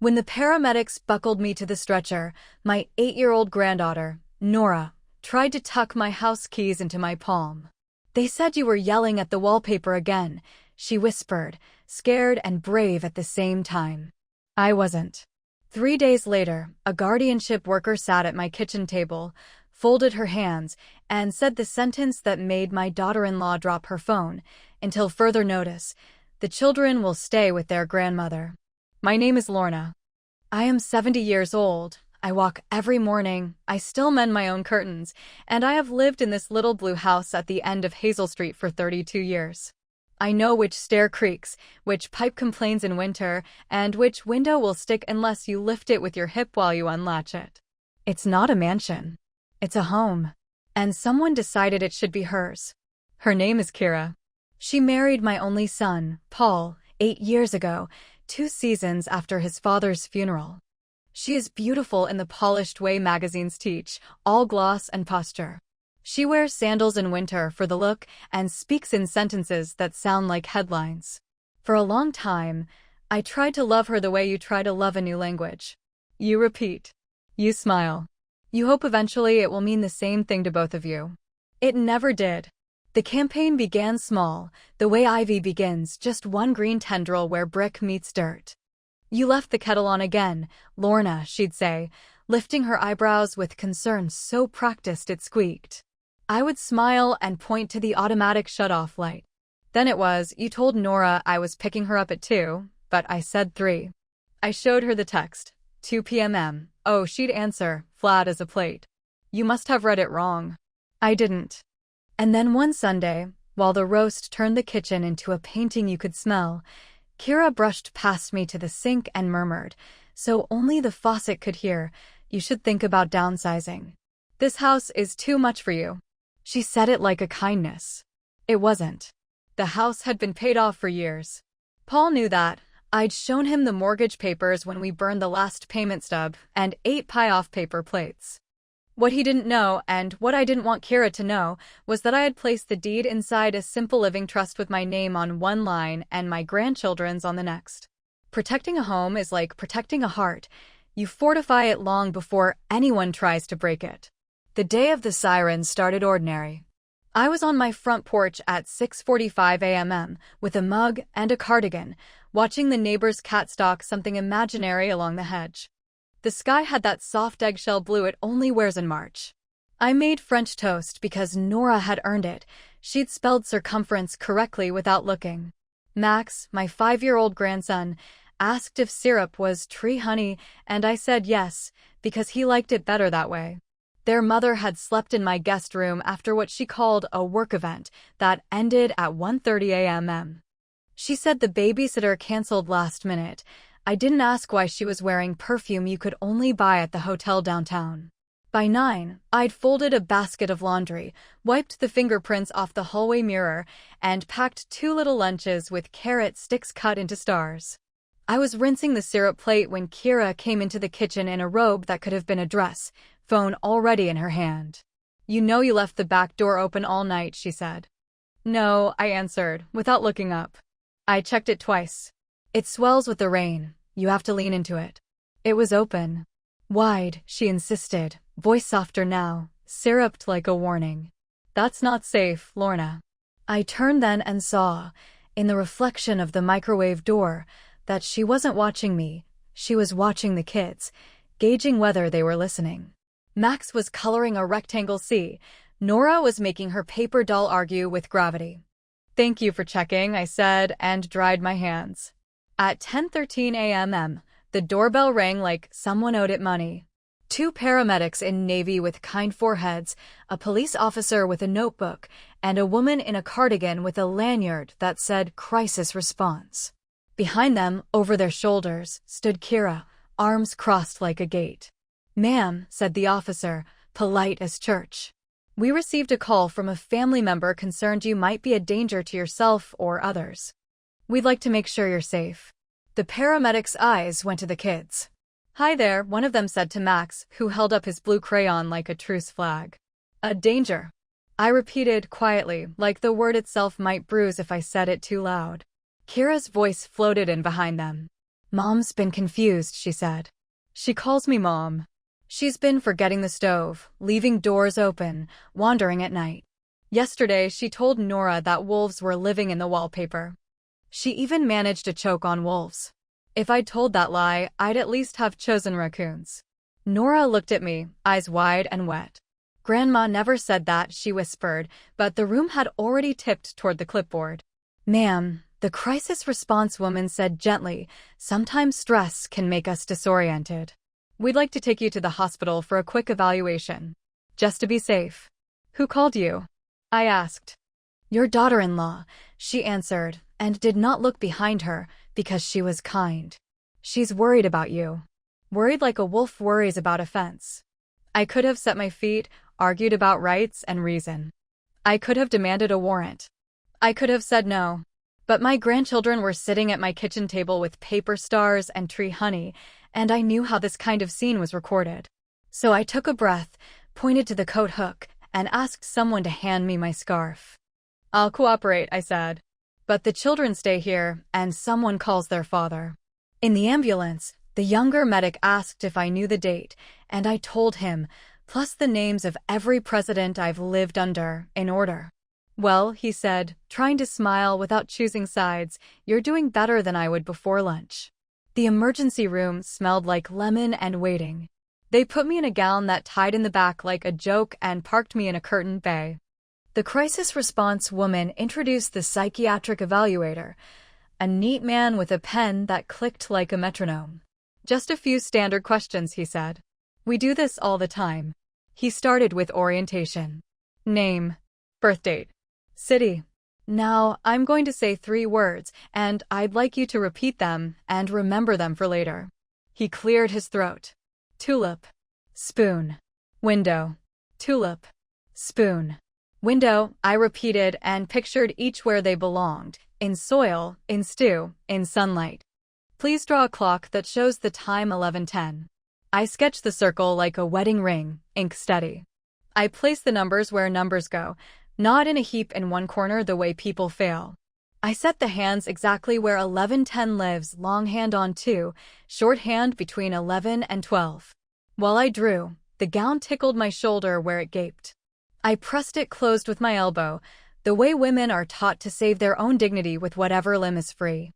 When the paramedics buckled me to the stretcher, my 8-year-old granddaughter, Nora, tried to tuck my house keys into my palm. "They said you were yelling at the wallpaper again," she whispered, scared and brave at the same time. I wasn't. 3 days later, a guardianship worker sat at my kitchen table, folded her hands, and said the sentence that made my daughter-in-law drop her phone. "Until further notice, the children will stay with their grandmother." My name is Lorna. I am 70 years old. I walk every morning, I still mend my own curtains, and I have lived in this little blue house at the end of Hazel Street for 32 years. I know which stair creaks, which pipe complains in winter, and which window will stick unless you lift it with your hip while you unlatch it. It's not a mansion. It's a home. And someone decided it should be hers. Her name is Kira. She married my only son, Paul, 8 years ago, 2 seasons after his father's funeral. She is beautiful in the polished way magazines teach, all gloss and posture. She wears sandals in winter for the look and speaks in sentences that sound like headlines. For a long time, I tried to love her the way you try to love a new language. You repeat. You smile. You hope eventually it will mean the same thing to both of you. It never did. The campaign began small, the way ivy begins, just one green tendril where brick meets dirt. "You left the kettle on again, Lorna," she'd say, lifting her eyebrows with concern so practiced it squeaked. I would smile and point to the automatic shut-off light. Then it was, "You told Nora I was picking her up at 2, but I said 3. I showed her the text, 2 p.m. Oh, she'd answer, flat as a plate. "You must have read it wrong." I didn't. And then one Sunday, while the roast turned the kitchen into a painting you could smell, Kira brushed past me to the sink and murmured, so only the faucet could hear, "You should think about downsizing. This house is too much for you." She said it like a kindness. It wasn't. The house had been paid off for years. Paul knew that. I'd shown him the mortgage papers when we burned the last payment stub and 8 pie-off paper plates. What he didn't know, and what I didn't want Kira to know, was that I had placed the deed inside a simple living trust with my name on one line and my grandchildren's on the next. Protecting a home is like protecting a heart. You fortify it long before anyone tries to break it. The day of the sirens started ordinary. I was on my front porch at 6:45 a.m. with a mug and a cardigan, watching the neighbor's cat stalk something imaginary along the hedge. The sky had that soft eggshell blue it only wears in March. I made French toast because Nora had earned it. She'd spelled circumference correctly without looking. Max, my 5-year-old grandson, asked if syrup was tree honey, and I said yes, because he liked it better that way. Their mother had slept in my guest room after what she called a work event that ended at 1:30 a.m. She said the babysitter canceled last minute. I didn't ask why she was wearing perfume you could only buy at the hotel downtown. By 9, I'd folded a basket of laundry, wiped the fingerprints off the hallway mirror, and packed 2 little lunches with carrot sticks cut into stars. I was rinsing the syrup plate when Kira came into the kitchen in a robe that could have been a dress, phone already in her hand. "You know you left the back door open all night," she said. "No," I answered, without looking up. "I checked it twice. It swells with the rain. You have to lean into it." It was open. "Wide," she insisted, voice softer now, syruped like a warning. "That's not safe, Lorna." I turned then and saw, in the reflection of the microwave door, that she wasn't watching me, she was watching the kids, gauging whether they were listening. Max was coloring a rectangle C. Nora was making her paper doll argue with gravity. "Thank you for checking," I said, and dried my hands. At 10:13 a.m., the doorbell rang like someone owed it money. 2 paramedics in navy with kind foreheads, a police officer with a notebook, and a woman in a cardigan with a lanyard that said crisis response. Behind them, over their shoulders, stood Kira, arms crossed like a gate. "Ma'am," said the officer, polite as church. "We received a call from a family member concerned you might be a danger to yourself or others. We'd like to make sure you're safe." The paramedics' eyes went to the kids. "Hi there," one of them said to Max, who held up his blue crayon like a truce flag. "A danger," I repeated quietly, like the word itself might bruise if I said it too loud. Kira's voice floated in behind them. Mom's been confused, she said. She calls me Mom. She's been forgetting the stove, leaving doors open, wandering at night. Yesterday, she told Nora that wolves were living in the wallpaper. She even managed to choke on wolves. If I'd told that lie, I'd at least have chosen raccoons. Nora looked at me, eyes wide and wet. Grandma never said that, she whispered, but the room had already tipped toward the clipboard. Ma'am, the crisis response woman said gently, sometimes stress can make us disoriented. We'd like to take you to the hospital for a quick evaluation. Just to be safe. Who called you? I asked. Your daughter-in-law, she answered, and did not look behind her because she was kind. She's worried about you. Worried like a wolf worries about a fence. I could have set my feet, argued about rights and reason. I could have demanded a warrant. I could have said no. But my grandchildren were sitting at my kitchen table with paper stars and tree honey, and I knew how this kind of scene was recorded. So I took a breath, pointed to the coat hook, and asked someone to hand me my scarf. I'll cooperate, I said. But the children stay here, and someone calls their father. In the ambulance, the younger medic asked if I knew the date, and I told him, plus the names of every president I've lived under, in order. Well, he said, trying to smile without choosing sides, you're doing better than I would before lunch. The emergency room smelled like lemon and waiting. They put me in a gown that tied in the back like a joke and parked me in a curtained bay. The crisis response woman introduced the psychiatric evaluator, a neat man with a pen that clicked like a metronome. Just a few standard questions, he said. We do this all the time. He started with orientation. Name. Birth date. City. Now, I'm going to say 3 words, and I'd like you to repeat them and remember them for later. He cleared his throat. Tulip. Spoon. Window. Tulip. Spoon. Window, I repeated and pictured each where they belonged, in soil, in stew, in sunlight. Please draw a clock that shows the time 11:10. I sketched the circle like a wedding ring, ink steady. I placed the numbers where numbers go, not in a heap in one corner the way people fail. I set the hands exactly where 11:10 lives, long hand on 2, short hand between 11 and 12. While I drew, the gown tickled my shoulder where it gaped. I pressed it closed with my elbow, the way women are taught to save their own dignity with whatever limb is free.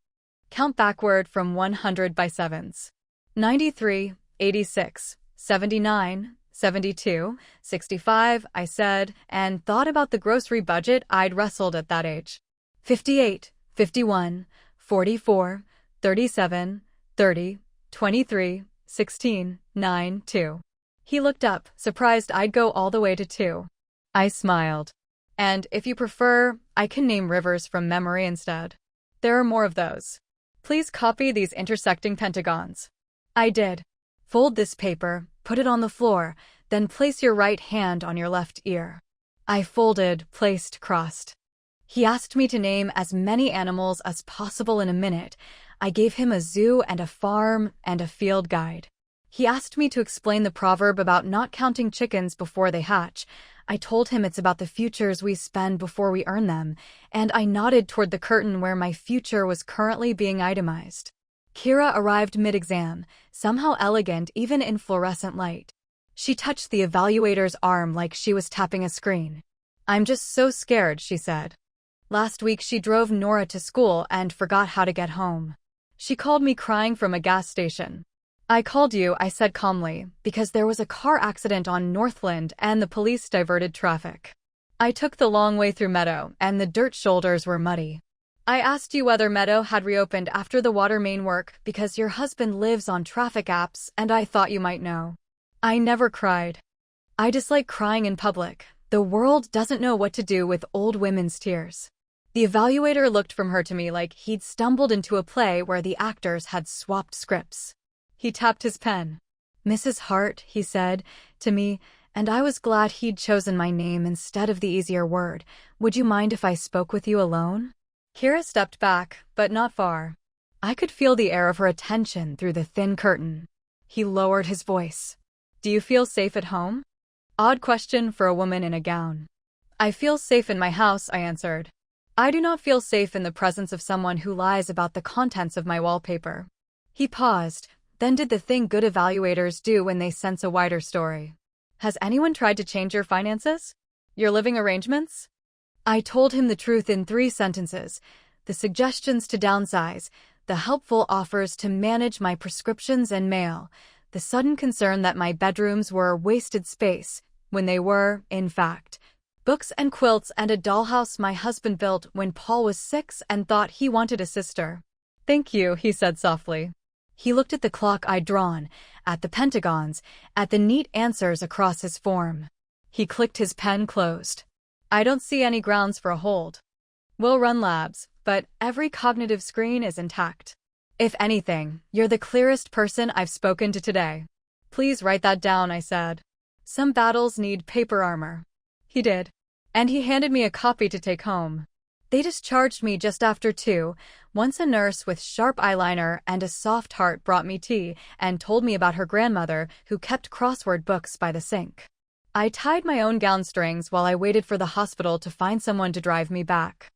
Count backward from 100 by sevens. 93, 86, 79, 72, 65, I said, and thought about the grocery budget I'd wrestled at that age. 58, 51, 44, 37, 30, 23, 16, 9, 2. He looked up, surprised I'd go all the way to 2. I smiled. And if you prefer, I can name rivers from memory instead. There are more of those. Please copy these intersecting pentagons. I did. Fold this paper, put it on the floor, then place your right hand on your left ear. I folded, placed, crossed. He asked me to name as many animals as possible in a minute. I gave him a zoo and a farm and a field guide. He asked me to explain the proverb about not counting chickens before they hatch. I told him it's about the futures we spend before we earn them, and I nodded toward the curtain where my future was currently being itemized. Kira arrived mid-exam, somehow elegant even in fluorescent light. She touched the evaluator's arm like she was tapping a screen. I'm just so scared, she said. Last week she drove Nora to school and forgot how to get home. She called me crying from a gas station. I called you, I said calmly, because there was a car accident on Northland and the police diverted traffic. I took the long way through Meadow, and the dirt shoulders were muddy. I asked you whether Meadow had reopened after the water main work because your husband lives on traffic apps and I thought you might know. I never cried. I dislike crying in public. The world doesn't know what to do with old women's tears. The evaluator looked from her to me like he'd stumbled into a play where the actors had swapped scripts. He tapped his pen. Mrs. Hart, he said, to me, and I was glad he'd chosen my name instead of the easier word. Would you mind if I spoke with you alone? Kira stepped back, but not far. I could feel the air of her attention through the thin curtain. He lowered his voice. Do you feel safe at home? Odd question for a woman in a gown. I feel safe in my house, I answered. I do not feel safe in the presence of someone who lies about the contents of my wallpaper. He paused, then did the thing good evaluators do when they sense a wider story. Has anyone tried to change your finances? Your living arrangements? I told him the truth in 3 sentences. The suggestions to downsize, the helpful offers to manage my prescriptions and mail, the sudden concern that my bedrooms were wasted space, when they were, in fact, books and quilts and a dollhouse my husband built when Paul was 6 and thought he wanted a sister. Thank you, he said softly. He looked at the clock I'd drawn, at the pentagons, at the neat answers across his form. He clicked his pen closed. I don't see any grounds for a hold. We'll run labs, but every cognitive screen is intact. If anything, you're the clearest person I've spoken to today. Please write that down, I said. Some battles need paper armor. He did. And he handed me a copy to take home. They discharged me just after 2. Once a nurse with sharp eyeliner and a soft heart brought me tea and told me about her grandmother who kept crossword books by the sink. I tied my own gown strings while I waited for the hospital to find someone to drive me back.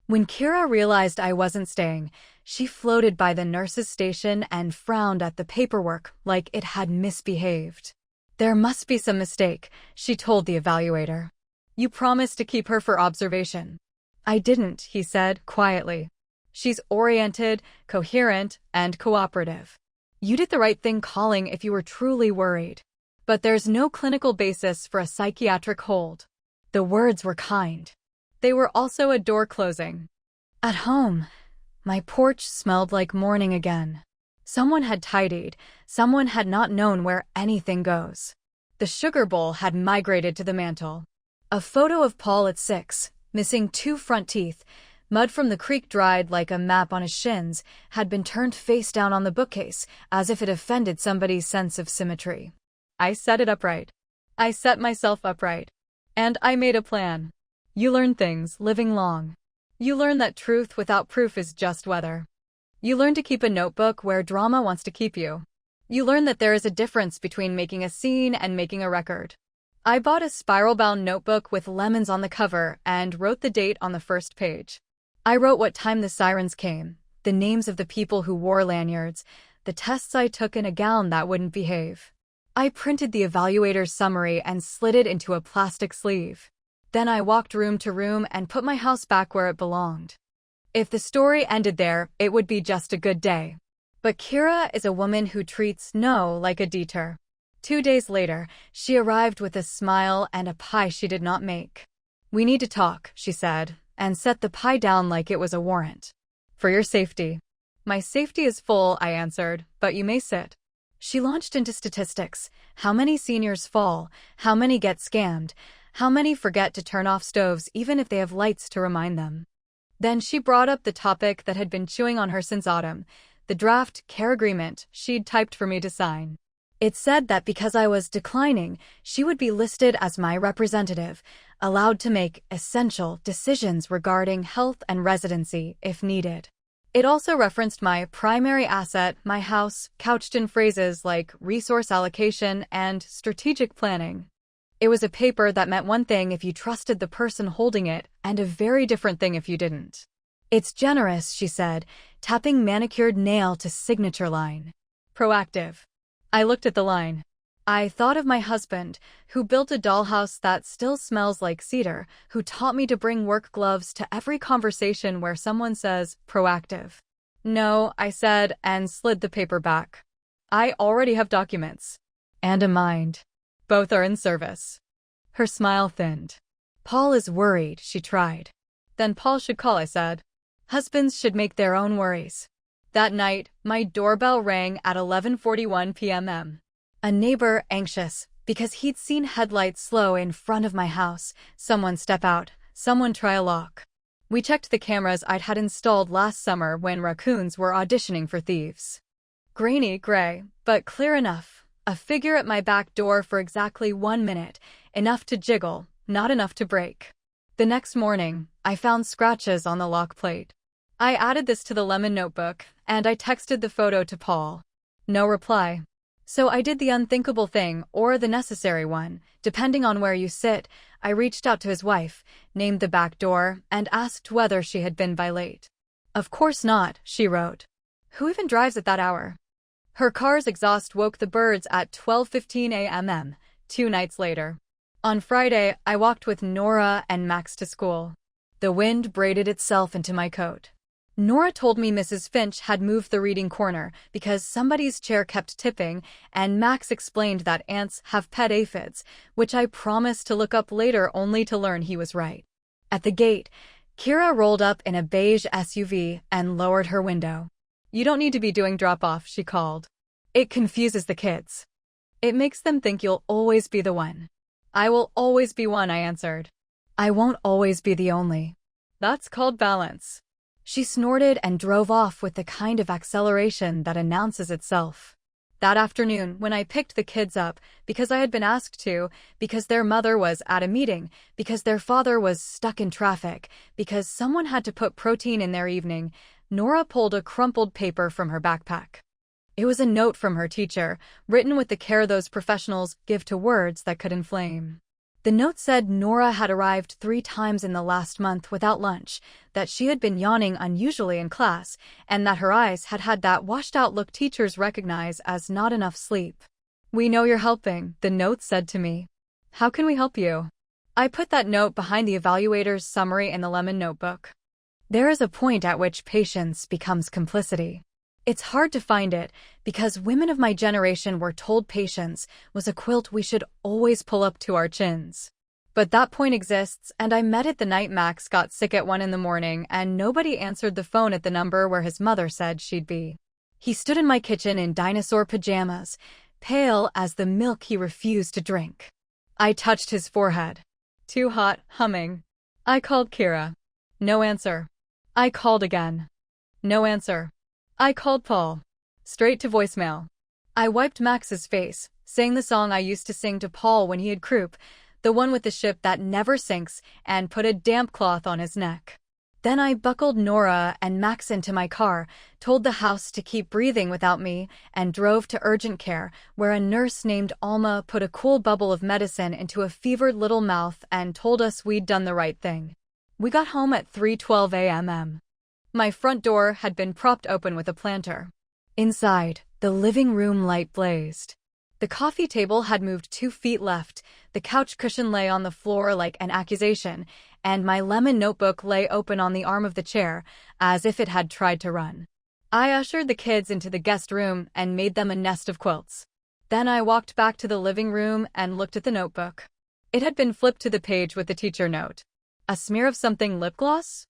When Kira realized I wasn't staying, she floated by the nurse's station and frowned at the paperwork like it had misbehaved. There must be some mistake, she told the evaluator. You promised to keep her for observation. I didn't, he said quietly. She's oriented, coherent, and cooperative. You did the right thing calling if you were truly worried. But there's no clinical basis for a psychiatric hold. The words were kind. They were also a door closing. At home, my porch smelled like morning again. Someone had tidied, someone had not known where anything goes. The sugar bowl had migrated to the mantel. A photo of Paul at 6, missing 2 front teeth, mud from the creek dried like a map on his shins, had been turned face down on the bookcase, as if it offended somebody's sense of symmetry. I set it upright. I set myself upright. And I made a plan. You learn things living long. You learn that truth without proof is just weather. You learn to keep a notebook where drama wants to keep you. You learn that there is a difference between making a scene and making a record. I bought a spiral-bound notebook with lemons on the cover and wrote the date on the first page. I wrote what time the sirens came, the names of the people who wore lanyards, the tests I took in a gown that wouldn't behave. I printed the evaluator's summary and slid it into a plastic sleeve. Then I walked room to room and put my house back where it belonged. If the story ended there, it would be just a good day. But Kira is a woman who treats no like a detour. 2 days later, she arrived with a smile and a pie she did not make. We need to talk, she said, and set the pie down like it was a warrant. For your safety. My safety is full, I answered, but you may sit. She launched into statistics. How many seniors fall? How many get scammed? How many forget to turn off stoves even if they have lights to remind them? Then she brought up the topic that had been chewing on her since autumn, the draft care agreement she'd typed for me to sign. It said that because I was declining, she would be listed as my representative, allowed to make essential decisions regarding health and residency if needed. It also referenced my primary asset, my house, couched in phrases like resource allocation and strategic planning. It was a paper that meant one thing if you trusted the person holding it, and a very different thing if you didn't. It's generous, she said, tapping manicured nail to signature line. Proactive. I looked at the line. I thought of my husband, who built a dollhouse that still smells like cedar, who taught me to bring work gloves to every conversation where someone says, proactive. No, I said, and slid the paper back. I already have documents. And a mind. Both are in service. Her smile thinned. Paul is worried, she tried. Then Paul should call, I said. Husbands should make their own worries. That night, my doorbell rang at 11:41 p.m. A neighbor, anxious, because he'd seen headlights slow in front of my house, someone step out, someone try a lock. We checked the cameras I'd had installed last summer when raccoons were auditioning for thieves. Grainy gray, but clear enough. A figure at my back door for exactly 1 minute, enough to jiggle, not enough to break. The next morning, I found scratches on the lock plate. I added this to the lemon notebook, and I texted the photo to Paul. No reply. So I did the unthinkable thing, or the necessary one, depending on where you sit. I reached out to his wife, named the back door, and asked whether she had been by late. Of course not, she wrote. Who even drives at that hour? Her car's exhaust woke the birds at 12:15 a.m. 2 nights later. On Friday, I walked with Nora and Max to school. The wind braided itself into my coat. Nora told me Mrs. Finch had moved the reading corner because somebody's chair kept tipping, and Max explained that ants have pet aphids, which I promised to look up later only to learn he was right. At the gate, Kira rolled up in a beige SUV and lowered her window. "You don't need to be doing drop-off," she called. "It confuses the kids. It makes them think you'll always be the one." "I will always be one," I answered. "I won't always be the only. That's called balance." She snorted and drove off with the kind of acceleration that announces itself. That afternoon, when I picked the kids up, because I had been asked to, because their mother was at a meeting, because their father was stuck in traffic, because someone had to put protein in their evening, Nora pulled a crumpled paper from her backpack. It was a note from her teacher, written with the care those professionals give to words that could inflame. The note said Nora had arrived 3 times in the last month without lunch, that she had been yawning unusually in class, and that her eyes had had that washed-out look teachers recognize as not enough sleep. "We know you're helping," the note said to me. "How can we help you?" I put that note behind the evaluator's summary in the lemon notebook. There is a point at which patience becomes complicity. It's hard to find it, because women of my generation were told patience was a quilt we should always pull up to our chins. But that point exists, and I met it the night Max got sick at 1 in the morning and nobody answered the phone at the number where his mother said she'd be. He stood in my kitchen in dinosaur pajamas, pale as the milk he refused to drink. I touched his forehead. Too hot, humming. I called Kira. No answer. I called again. No answer. I called Paul. Straight to voicemail. I wiped Max's face, sang the song I used to sing to Paul when he had croup, the one with the ship that never sinks, and put a damp cloth on his neck. Then I buckled Nora and Max into my car, told the house to keep breathing without me, and drove to urgent care, where a nurse named Alma put a cool bubble of medicine into a fevered little mouth and told us we'd done the right thing. We got home at 3:12 a.m. My front door had been propped open with a planter. Inside, the living room light blazed. The coffee table had moved 2 feet left, the couch cushion lay on the floor like an accusation, and my lemon notebook lay open on the arm of the chair, as if it had tried to run. I ushered the kids into the guest room and made them a nest of quilts. Then I walked back to the living room and looked at the notebook. It had been flipped to the page with the teacher note. A smear of something lip gloss?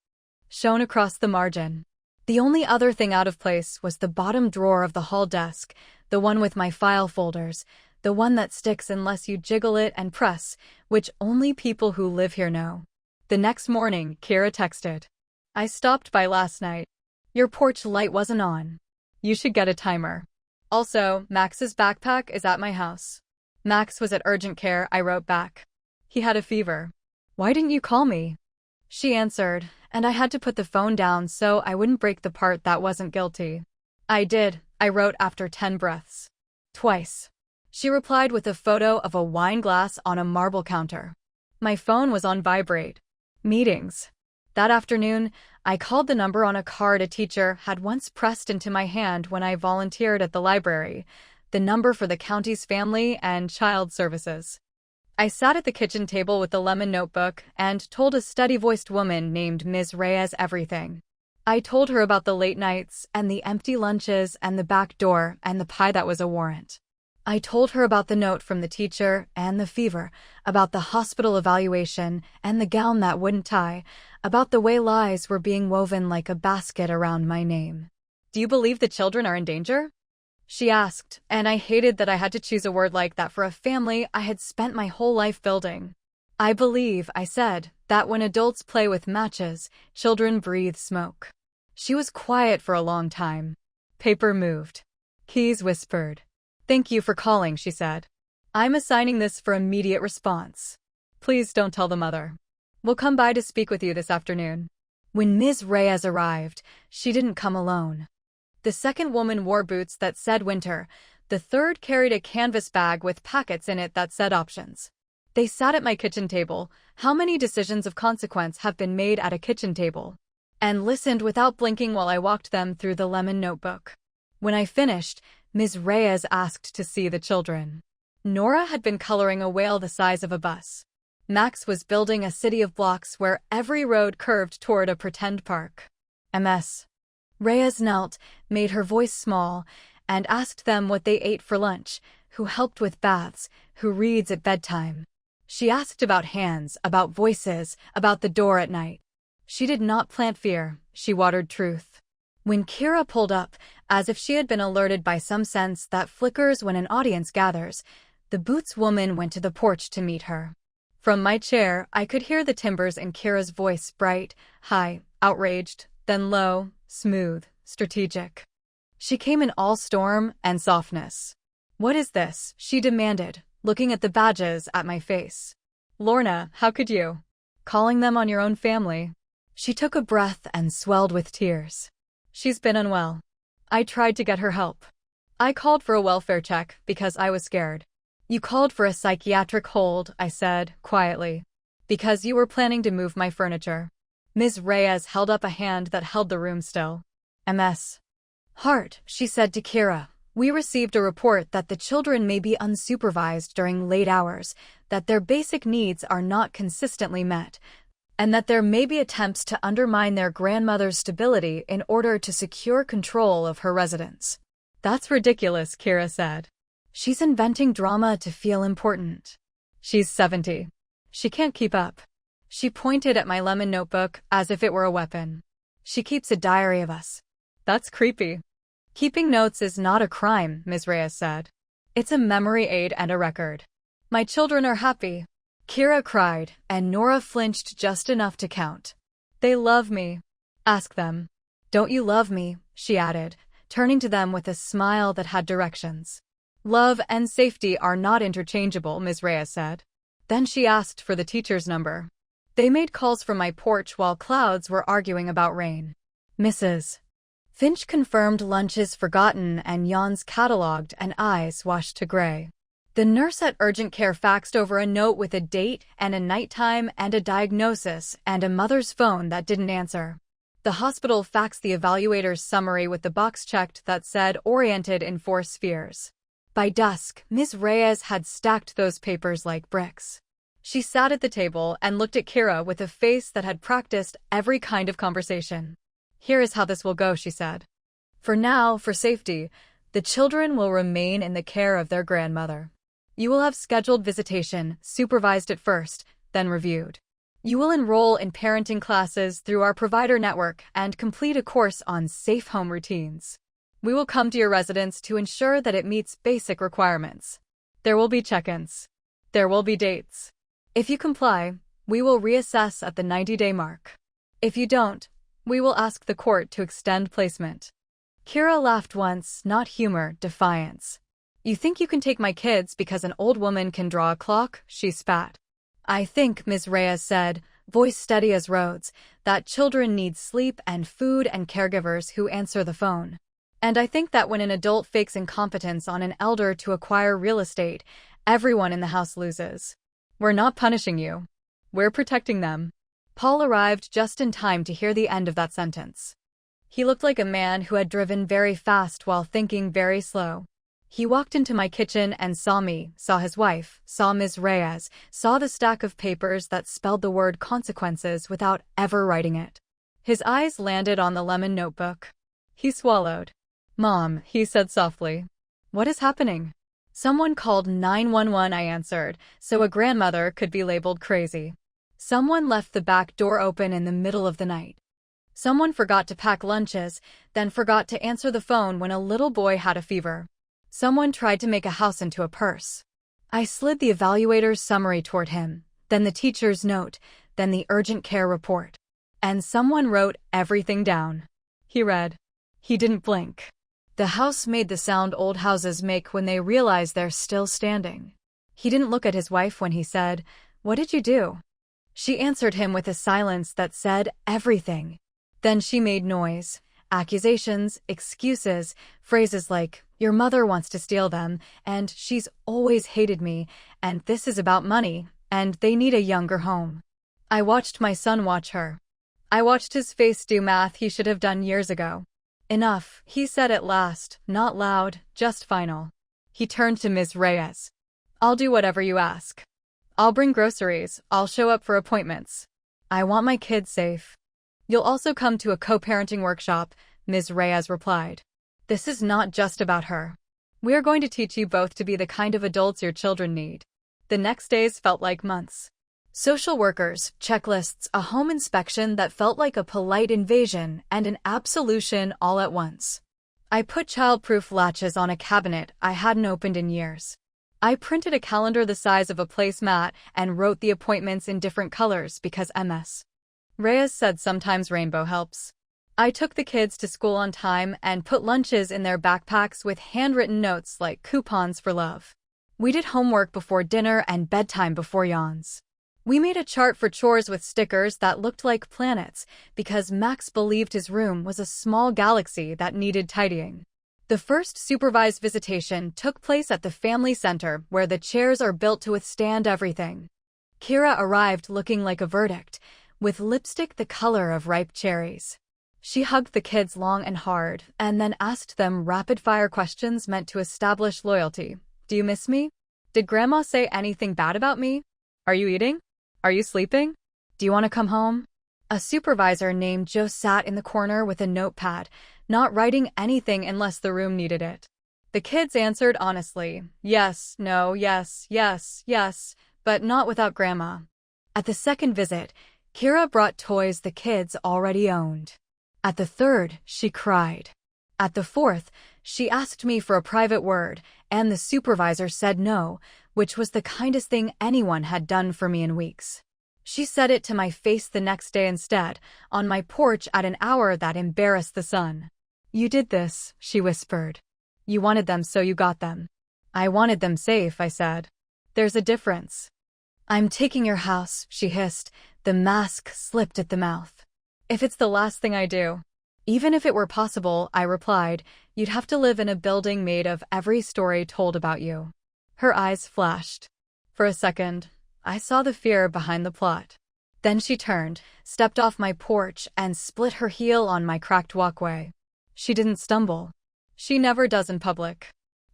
Shone across the margin. The only other thing out of place was the bottom drawer of the hall desk, the one with my file folders, the one that sticks unless you jiggle it and press, which only people who live here know. The next morning, Kira texted. "I stopped by last night. Your porch light wasn't on. You should get a timer. Also, Max's backpack is at my house." Max was at urgent care, I wrote back. "He had a fever. Why didn't you call me?" She answered, and I had to put the phone down so I wouldn't break the part that wasn't guilty. "I did," I wrote after 10 breaths. "Twice." She replied with a photo of a wine glass on a marble counter. My phone was on vibrate. Meetings. That afternoon, I called the number on a card a teacher had once pressed into my hand when I volunteered at the library, the number for the county's family and child services. I sat at the kitchen table with the lemon notebook and told a steady-voiced woman named Ms. Reyes everything. I told her about the late nights and the empty lunches and the back door and the pie that was a warrant. I told her about the note from the teacher and the fever, about the hospital evaluation and the gown that wouldn't tie, about the way lies were being woven like a basket around my name. "Do you believe the children are in danger?" she asked, and I hated that I had to choose a word like that for a family I had spent my whole life building. "I believe," I said, "that when adults play with matches, children breathe smoke." She was quiet for a long time. Paper moved. Keys whispered. "Thank you for calling," she said. "I'm assigning this for immediate response. Please don't tell the mother. We'll come by to speak with you this afternoon." When Ms. Reyes arrived, she didn't come alone. The second woman wore boots that said winter. The third carried a canvas bag with packets in it that said options. They sat at my kitchen table. How many decisions of consequence have been made at a kitchen table? And listened without blinking while I walked them through the lemon notebook. When I finished, Ms. Reyes asked to see the children. Nora had been coloring a whale the size of a bus. Max was building a city of blocks where every road curved toward a pretend park. Ms. Reyes knelt, made her voice small, and asked them what they ate for lunch, who helped with baths, who reads at bedtime. She asked about hands, about voices, about the door at night. She did not plant fear, she watered truth. When Kira pulled up, as if she had been alerted by some sense that flickers when an audience gathers, the Boots woman went to the porch to meet her. From my chair, I could hear the timbres in Kira's voice, bright, high, outraged, then low, smooth, strategic. She came in all storm and softness. "What is this?" she demanded, looking at the badges at my face. "Lorna, how could you? Calling them on your own family." She took a breath and swelled with tears. "She's been unwell. I tried to get her help. I called for a welfare check because I was scared." "You called for a psychiatric hold," I said, quietly. "Because you were planning to move my furniture." Ms. Reyes held up a hand that held the room still. "Ms. Hart," she said to Kira, "we received a report that the children may be unsupervised during late hours, that their basic needs are not consistently met, and that there may be attempts to undermine their grandmother's stability in order to secure control of her residence." "That's ridiculous," Kira said. "She's inventing drama to feel important. She's 70. She can't keep up." She pointed at my lemon notebook as if it were a weapon. "She keeps a diary of us." "That's creepy." "Keeping notes is not a crime," Ms. Reyes said. "It's a memory aid and a record." "My children are happy," Kira cried, and Nora flinched just enough to count. "They love me." "Ask them." "Don't you love me?" she added, turning to them with a smile that had directions. "Love and safety are not interchangeable," Ms. Reyes said. Then she asked for the teacher's number. They made calls from my porch while clouds were arguing about rain. Mrs. Finch confirmed lunches forgotten and yawns catalogued and eyes washed to gray. The nurse at urgent care faxed over a note with a date and a nighttime and a diagnosis and a mother's phone that didn't answer. The hospital faxed the evaluator's summary with the box checked that said oriented in 4 spheres. By dusk, Ms. Reyes had stacked those papers like bricks. She sat at the table and looked at Kira with a face that had practiced every kind of conversation. "Here is how this will go," she said. "For now, for safety, the children will remain in the care of their grandmother. You will have scheduled visitation, supervised at first, then reviewed. You will enroll in parenting classes through our provider network and complete a course on safe home routines. We will come to your residence to ensure that it meets basic requirements. There will be check-ins. There will be dates. If you comply, we will reassess at the 90-day mark. If you don't, we will ask the court to extend placement." Kira laughed once, not humor, defiance. "You think you can take my kids because an old woman can draw a clock?" she spat. "I think," Ms. Reyes said, voice steady as roads, "that children need sleep and food and caregivers who answer the phone. And I think that when an adult fakes incompetence on an elder to acquire real estate, everyone in the house loses. We're not punishing you. We're protecting them." Paul arrived just in time to hear the end of that sentence. He looked like a man who had driven very fast while thinking very slow. He walked into my kitchen and saw me, saw his wife, saw Ms. Reyes, saw the stack of papers that spelled the word consequences without ever writing it. His eyes landed on the lemon notebook. He swallowed. "Mom," he said softly. "What is happening?" "Someone called 911, I answered, so a grandmother could be labeled crazy. Someone left the back door open in the middle of the night. Someone forgot to pack lunches, then forgot to answer the phone when a little boy had a fever. Someone tried to make a house into a purse." I slid the evaluator's summary toward him, then the teacher's note, then the urgent care report. "And someone wrote everything down." He read. He didn't blink. The house made the sound old houses make when they realize they're still standing. He didn't look at his wife when he said, "What did you do?" She answered him with a silence that said everything. Then she made noise. Accusations, excuses, phrases like, "Your mother wants to steal them," and "She's always hated me," and "This is about money," and "They need a younger home." I watched my son watch her. I watched his face do math he should have done years ago. Enough, he said at last, not loud, just final. He turned to Ms. Reyes. I'll do whatever you ask. I'll bring groceries, I'll show up for appointments. I want my kids safe. You'll also come to a co-parenting workshop, Ms. Reyes replied. This is not just about her. We are going to teach you both to be the kind of adults your children need. The next days felt like months. Social workers, checklists, a home inspection that felt like a polite invasion, and an absolution all at once. I put child-proof latches on a cabinet I hadn't opened in years. I printed a calendar the size of a placemat and wrote the appointments in different colors because Ms. Reyes said sometimes rainbow helps. I took the kids to school on time and put lunches in their backpacks with handwritten notes like coupons for love. We did homework before dinner and bedtime before yawns. We made a chart for chores with stickers that looked like planets because Max believed his room was a small galaxy that needed tidying. The first supervised visitation took place at the family center where the chairs are built to withstand everything. Kira arrived looking like a verdict, with lipstick the color of ripe cherries. She hugged the kids long and hard and then asked them rapid-fire questions meant to establish loyalty. Do you miss me? Did Grandma say anything bad about me? Are you eating? Are you sleeping? Do you want to come home? A supervisor named Joe sat in the corner with a notepad, not writing anything unless the room needed it. The kids answered honestly, yes, no, yes, yes, yes, but not without Grandma. At the second visit, Kira brought toys the kids already owned. At the third, she cried. At the fourth, she asked me for a private word, and the supervisor said no, which was the kindest thing anyone had done for me in weeks. She said it to my face the next day instead, on my porch at an hour that embarrassed the sun. You did this, she whispered. You wanted them so you got them. I wanted them safe, I said. There's a difference. I'm taking your house, she hissed. The mask slipped at the mouth. If it's the last thing I do. Even if it were possible, I replied, you'd have to live in a building made of every story told about you. Her eyes flashed. For a second, I saw the fear behind the plot. Then she turned, stepped off my porch, and split her heel on my cracked walkway. She didn't stumble. She never does in public.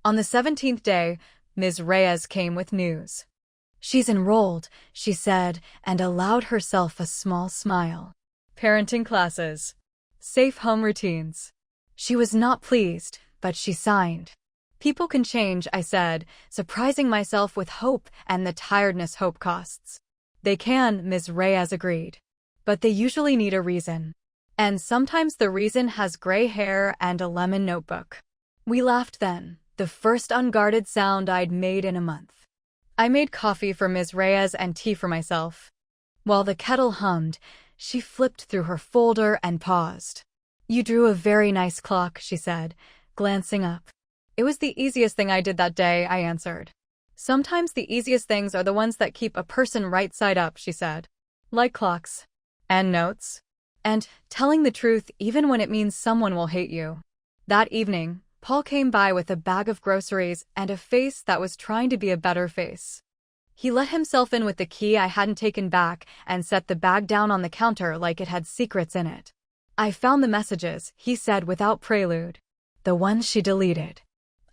On the 17th day, Ms. Reyes came with news. She's enrolled, she said, and allowed herself a small smile. Parenting classes. Safe home routines. She was not pleased, but she signed. People can change, I said, surprising myself with hope and the tiredness hope costs. They can, Ms. Reyes agreed. But they usually need a reason. And sometimes the reason has gray hair and a lemon notebook. We laughed then, the first unguarded sound I'd made in a month. I made coffee for Ms. Reyes and tea for myself. While the kettle hummed, she flipped through her folder and paused. You drew a very nice clock, she said, glancing up. It was the easiest thing I did that day, I answered. Sometimes the easiest things are the ones that keep a person right side up, she said. Like clocks. And notes. And telling the truth even when it means someone will hate you. That evening, Paul came by with a bag of groceries and a face that was trying to be a better face. He let himself in with the key I hadn't taken back and set the bag down on the counter like it had secrets in it. I found the messages, he said without prelude. The ones she deleted.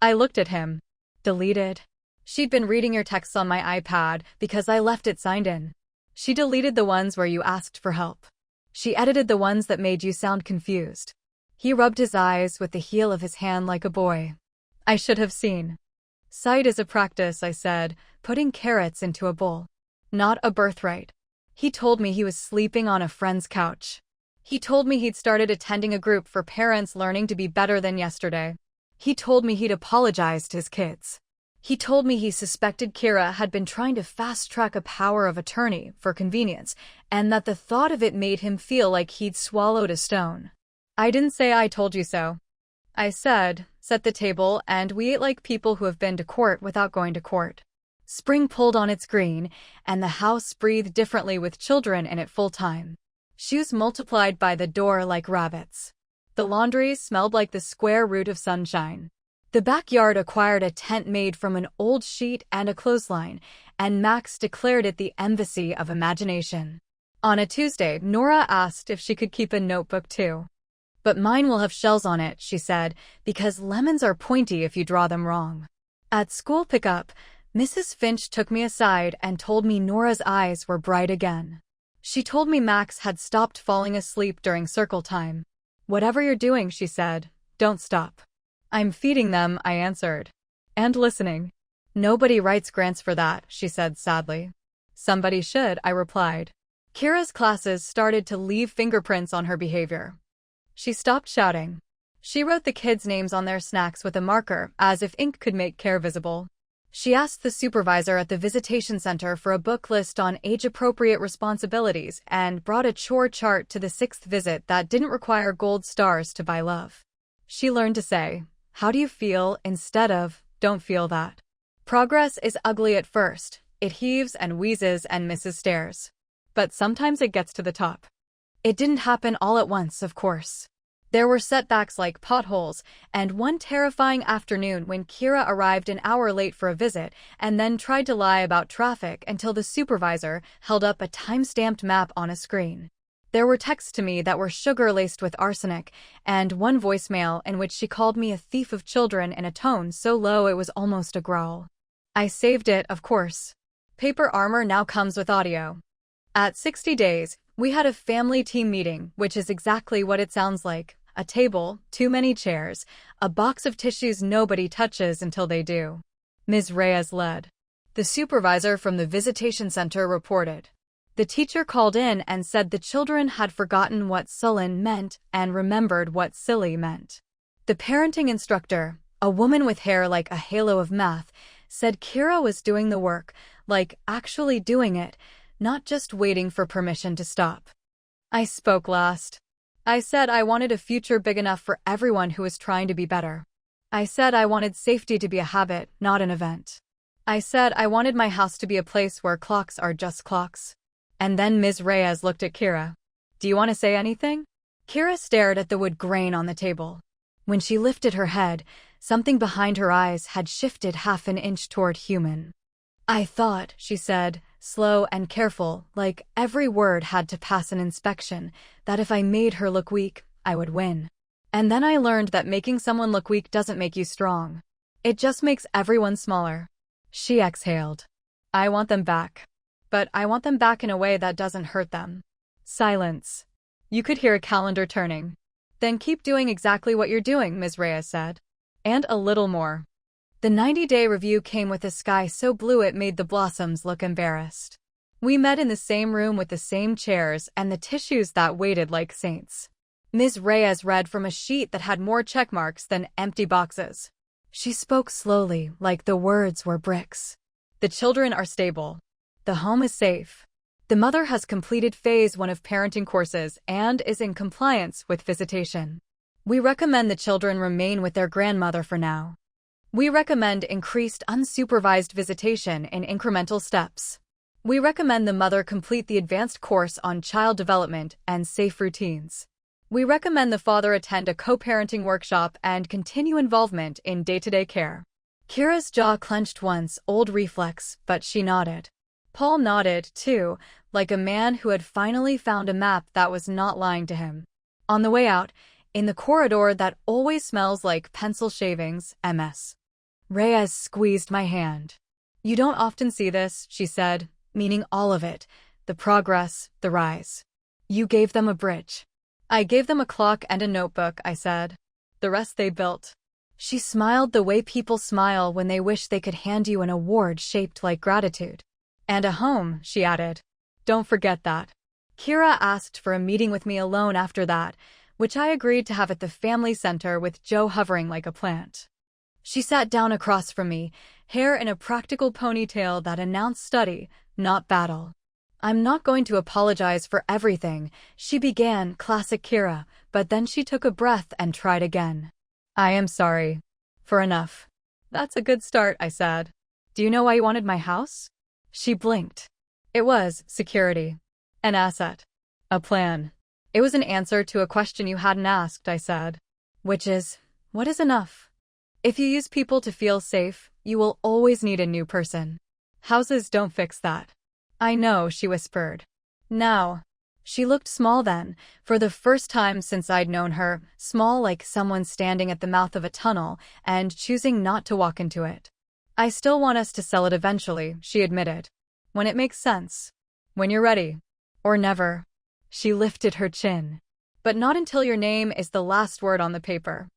I looked at him. Deleted? She'd been reading your texts on my iPad because I left it signed in. She deleted the ones where you asked for help. She edited the ones that made you sound confused. He rubbed his eyes with the heel of his hand like a boy. I should have seen. Sight is a practice, I said, putting carrots into a bowl. Not a birthright. He told me he was sleeping on a friend's couch. He told me he'd started attending a group for parents learning to be better than yesterday. He told me he'd apologized to his kids. He told me he suspected Kira had been trying to fast-track a power of attorney for convenience, and that the thought of it made him feel like he'd swallowed a stone. I didn't say I told you so. I said, set the table, and we ate like people who have been to court without going to court. Spring pulled on its green, and the house breathed differently with children in it full time. Shoes multiplied by the door like rabbits. The laundry smelled like the square root of sunshine. The backyard acquired a tent made from an old sheet and a clothesline, and Max declared it the embassy of imagination. On a Tuesday, Nora asked if she could keep a notebook too. But mine will have shells on it, she said, because lemons are pointy if you draw them wrong. At school pickup, Mrs. Finch took me aside and told me Nora's eyes were bright again. She told me Max had stopped falling asleep during circle time. Whatever you're doing, she said, don't stop. I'm feeding them, I answered. And listening. Nobody writes grants for that, she said sadly. Somebody should, I replied. Kira's classes started to leave fingerprints on her behavior. She stopped shouting. She wrote the kids' names on their snacks with a marker, as if ink could make care visible. She asked the supervisor at the visitation center for a book list on age-appropriate responsibilities and brought a chore chart to the 6th visit that didn't require gold stars to buy love. She learned to say, "How do you feel?" instead of, "Don't feel that." Progress is ugly at first. It heaves and wheezes and misses stairs. But sometimes it gets to the top. It didn't happen all at once, of course. There were setbacks like potholes, and one terrifying afternoon when Kira arrived an hour late for a visit and then tried to lie about traffic until the supervisor held up a time-stamped map on a screen. There were texts to me that were sugar-laced with arsenic, and one voicemail in which she called me a thief of children in a tone so low it was almost a growl. I saved it, of course. Paper armor now comes with audio. At 60 days, we had a family team meeting, which is exactly what it sounds like. A table, too many chairs, a box of tissues nobody touches until they do. Ms. Reyes led. The supervisor from the visitation center reported. The teacher called in and said the children had forgotten what sullen meant and remembered what silly meant. The parenting instructor, a woman with hair like a halo of math, said Kira was doing the work, like actually doing it, not just waiting for permission to stop. I spoke last. I said I wanted a future big enough for everyone who was trying to be better. I said I wanted safety to be a habit, not an event. I said I wanted my house to be a place where clocks are just clocks. And then Ms. Reyes looked at Kira. Do you want to say anything? Kira stared at the wood grain on the table. When she lifted her head, something behind her eyes had shifted half an inch toward human. I thought, she said, slow and careful, like every word had to pass an inspection, that if I made her look weak, I would win. And then I learned that making someone look weak doesn't make you strong. It just makes everyone smaller. She exhaled. I want them back. But I want them back in a way that doesn't hurt them. Silence. You could hear a calendar turning. Then keep doing exactly what you're doing, Ms. Reyes said. And a little more. The 90-day review came with a sky so blue it made the blossoms look embarrassed. We met in the same room with the same chairs and the tissues that waited like saints. Ms. Reyes read from a sheet that had more check marks than empty boxes. She spoke slowly, like the words were bricks. The children are stable. The home is safe. The mother has completed phase 1 of parenting courses and is in compliance with visitation. We recommend the children remain with their grandmother for now. We recommend increased unsupervised visitation in incremental steps. We recommend the mother complete the advanced course on child development and safe routines. We recommend the father attend a co-parenting workshop and continue involvement in day-to-day care. Kira's jaw clenched once, old reflex, but she nodded. Paul nodded, too, like a man who had finally found a map that was not lying to him. On the way out, in the corridor that always smells like pencil shavings, Ms. Reyes squeezed my hand. You don't often see this, she said, meaning all of it, the progress, the rise. You gave them a bridge. I gave them a clock and a notebook, I said. The rest they built. She smiled the way people smile when they wish they could hand you an award shaped like gratitude. And a home, she added. Don't forget that. Kira asked for a meeting with me alone after that, which I agreed to have at the family center with Joe hovering like a plant. She sat down across from me, hair in a practical ponytail that announced study, not battle. I'm not going to apologize for everything, she began, classic Kira, but then she took a breath and tried again. I am sorry. For enough. That's a good start, I said. Do you know why you wanted my house? She blinked. It was security. An asset. A plan. It was an answer to a question you hadn't asked, I said. Which is, what is enough? If you use people to feel safe, you will always need a new person. Houses don't fix that. I know, she whispered. Now. She looked small then, for the first time since I'd known her, small like someone standing at the mouth of a tunnel and choosing not to walk into it. I still want us to sell it eventually, she admitted. When it makes sense. When you're ready. Or never. She lifted her chin. But not until your name is the last word on the paper.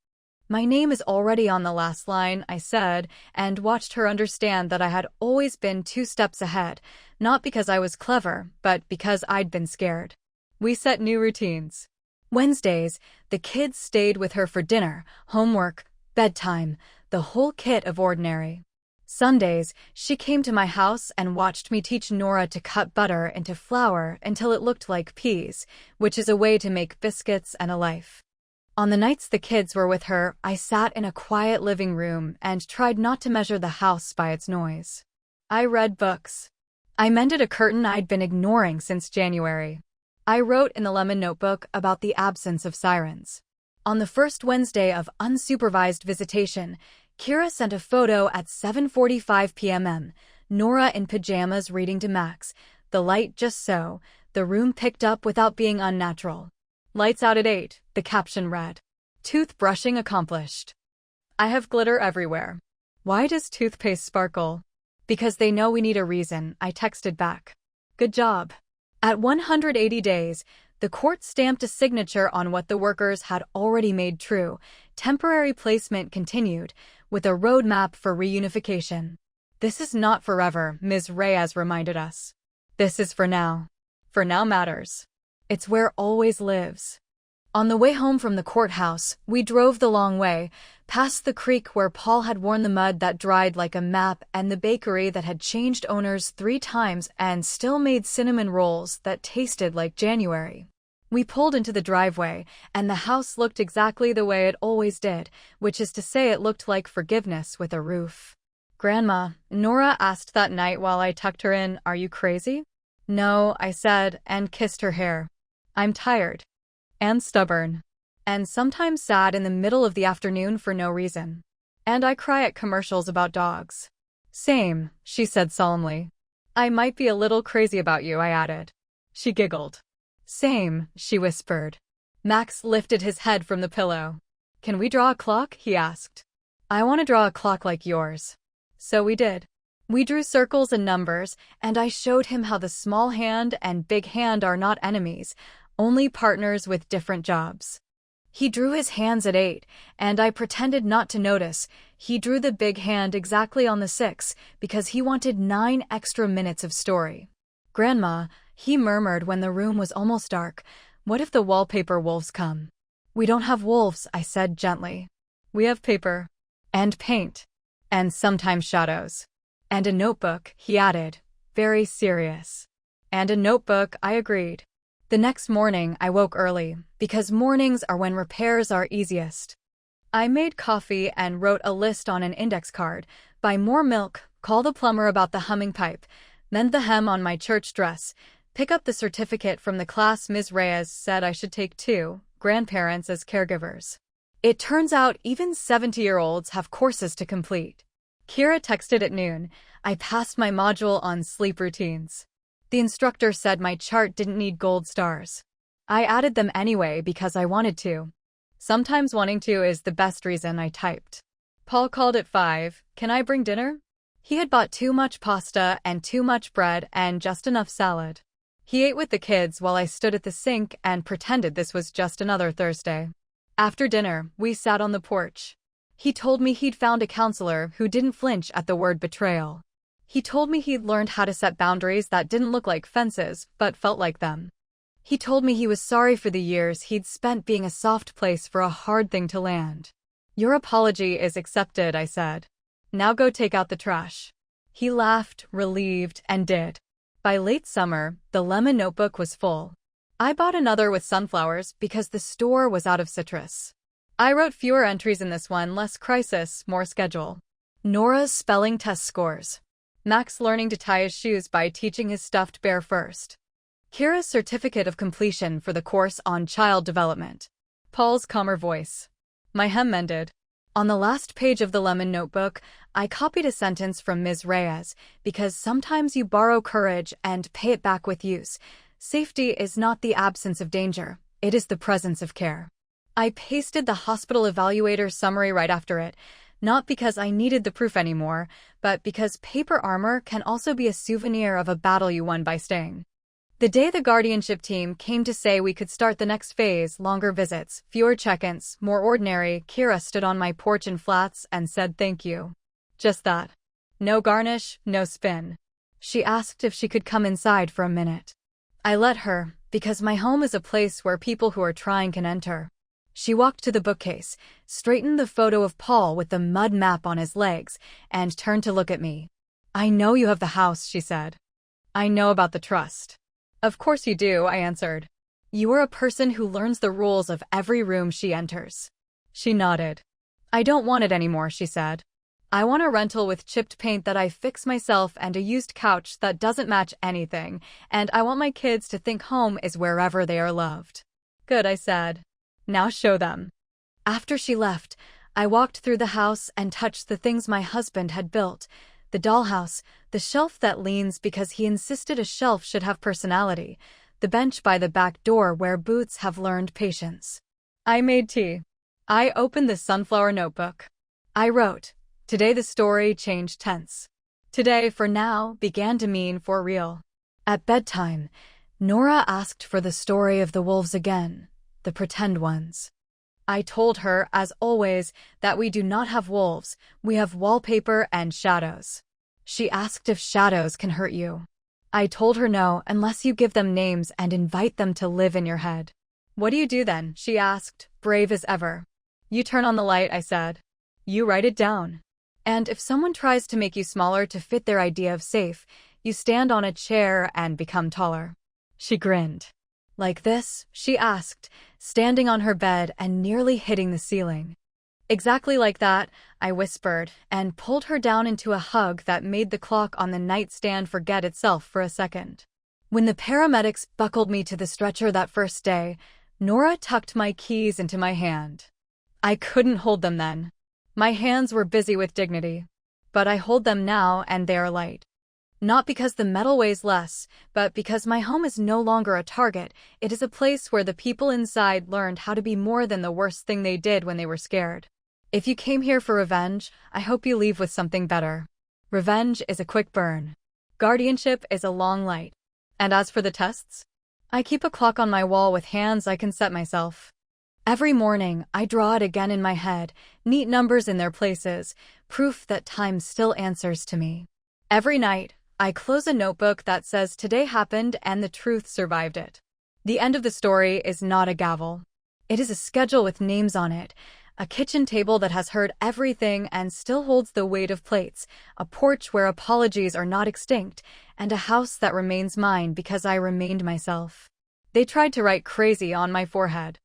My name is already on the last line, I said, and watched her understand that I had always been 2 steps ahead, not because I was clever, but because I'd been scared. We set new routines. Wednesdays, the kids stayed with her for dinner, homework, bedtime, the whole kit of ordinary. Sundays, she came to my house and watched me teach Nora to cut butter into flour until it looked like peas, which is a way to make biscuits and a life. On the nights the kids were with her, I sat in a quiet living room and tried not to measure the house by its noise. I read books. I mended a curtain I'd been ignoring since January. I wrote in the lemon notebook about the absence of sirens. On the first Wednesday of unsupervised visitation, Kira sent a photo at 7:45 p.m. Nora in pajamas reading to Max, the light just so, the room picked up without being unnatural. Lights out at 8, the caption read. Toothbrushing accomplished. I have glitter everywhere. Why does toothpaste sparkle? Because they know we need a reason, I texted back. Good job. At 180 days, the court stamped a signature on what the workers had already made true. Temporary placement continued, with a roadmap for reunification. This is not forever, Ms. Reyes reminded us. This is for now. For now matters. It's where always lives. On the way home from the courthouse, we drove the long way, past the creek where Paul had worn the mud that dried like a map and the bakery that had changed owners 3 times and still made cinnamon rolls that tasted like January. We pulled into the driveway, and the house looked exactly the way it always did, which is to say it looked like forgiveness with a roof. Grandma, Nora asked that night while I tucked her in, are you crazy? No, I said, and kissed her hair. I'm tired. And stubborn. And sometimes sad in the middle of the afternoon for no reason. And I cry at commercials about dogs. Same, she said solemnly. I might be a little crazy about you, I added. She giggled. Same, she whispered. Max lifted his head from the pillow. Can we draw a clock? He asked. I want to draw a clock like yours. So we did. We drew circles and numbers, and I showed him how the small hand and big hand are not enemies, only partners with different jobs. He drew his hands at 8, and I pretended not to notice. He drew the big hand exactly on the 6, because he wanted 9 extra minutes of story. Grandma, he murmured when the room was almost dark, what if the wallpaper wolves come? We don't have wolves, I said gently. We have paper. And paint. And sometimes shadows. And a notebook, he added, very serious. And a notebook, I agreed. The next morning, I woke early, because mornings are when repairs are easiest. I made coffee and wrote a list on an index card. Buy more milk, call the plumber about the humming pipe, mend the hem on my church dress, pick up the certificate from the class Ms. Reyes said I should take 2, grandparents as caregivers. It turns out even 70-year-olds have courses to complete. Kira texted at noon. I passed my module on sleep routines. The instructor said my chart didn't need gold stars. I added them anyway because I wanted to. Sometimes wanting to is the best reason, I typed. Paul called at 5. Can I bring dinner? He had bought too much pasta and too much bread and just enough salad. He ate with the kids while I stood at the sink and pretended this was just another Thursday. After dinner, we sat on the porch. He told me he'd found a counselor who didn't flinch at the word betrayal. He told me he'd learned how to set boundaries that didn't look like fences, but felt like them. He told me he was sorry for the years he'd spent being a soft place for a hard thing to land. Your apology is accepted, I said. Now go take out the trash. He laughed, relieved, and did. By late summer, the lemon notebook was full. I bought another with sunflowers because the store was out of citrus. I wrote fewer entries in this one, less crisis, more schedule. Nora's spelling test scores. Max learning to tie his shoes by teaching his stuffed bear first. Kira's certificate of completion for the course on child development. Paul's calmer voice. My hem mended. On the last page of the lemon notebook, I copied a sentence from Ms. Reyes, because sometimes you borrow courage and pay it back with use. Safety is not the absence of danger, it is the presence of care. I pasted the hospital evaluator summary right after it, not because I needed the proof anymore, but because paper armor can also be a souvenir of a battle you won by staying. The day the guardianship team came to say we could start the next phase, longer visits, fewer check-ins, more ordinary, Kira stood on my porch in flats and said thank you. Just that. No garnish, no spin. She asked if she could come inside for a minute. I let her, because my home is a place where people who are trying can enter. She walked to the bookcase, straightened the photo of Paul with the mud map on his legs, and turned to look at me. I know you have the house, she said. I know about the trust. Of course you do, I answered. You are a person who learns the rules of every room she enters. She nodded. I don't want it anymore, she said. I want a rental with chipped paint that I fix myself and a used couch that doesn't match anything, and I want my kids to think home is wherever they are loved. Good, I said. Now show them. After she left, I walked through the house and touched the things my husband had built. The dollhouse, the shelf that leans because he insisted a shelf should have personality, the bench by the back door where boots have learned patience. I made tea. I opened the sunflower notebook. I wrote, today the story changed tense. Today, for now, began to mean for real. At bedtime, Nora asked for the story of the wolves again, the pretend ones. I told her, as always, that we do not have wolves, we have wallpaper and shadows. She asked if shadows can hurt you. I told her no, unless you give them names and invite them to live in your head. What do you do then? She asked, brave as ever. You turn on the light, I said. You write it down. And if someone tries to make you smaller to fit their idea of safe, you stand on a chair and become taller. She grinned. Like this? She asked, standing on her bed and nearly hitting the ceiling. Exactly like that, I whispered, and pulled her down into a hug that made the clock on the nightstand forget itself for a second. When the paramedics buckled me to the stretcher that first day, Nora tucked my keys into my hand. I couldn't hold them then. My hands were busy with dignity. But I hold them now and they are light. Not because the metal weighs less, but because my home is no longer a target. It is a place where the people inside learned how to be more than the worst thing they did when they were scared. If you came here for revenge, I hope you leave with something better. Revenge is a quick burn. Guardianship is a long light. And as for the tests? I keep a clock on my wall with hands I can set myself. Every morning, I draw it again in my head, neat numbers in their places, proof that time still answers to me. Every night, I close a notebook that says today happened and the truth survived it. The end of the story is not a gavel. It is a schedule with names on it, a kitchen table that has heard everything and still holds the weight of plates, a porch where apologies are not extinct, and a house that remains mine because I remained myself. They tried to write crazy on my forehead.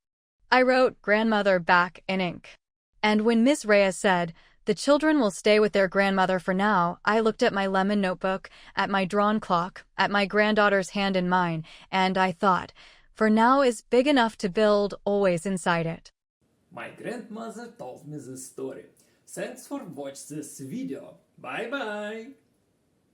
I wrote grandmother back in ink. And when Miss Reyes said, the children will stay with their grandmother for now, I looked at my lemon notebook, at my drawn clock, at my granddaughter's hand in mine, and I thought, for now is big enough to build always inside it. My grandmother told me this story. Thanks for watching this video. Bye bye!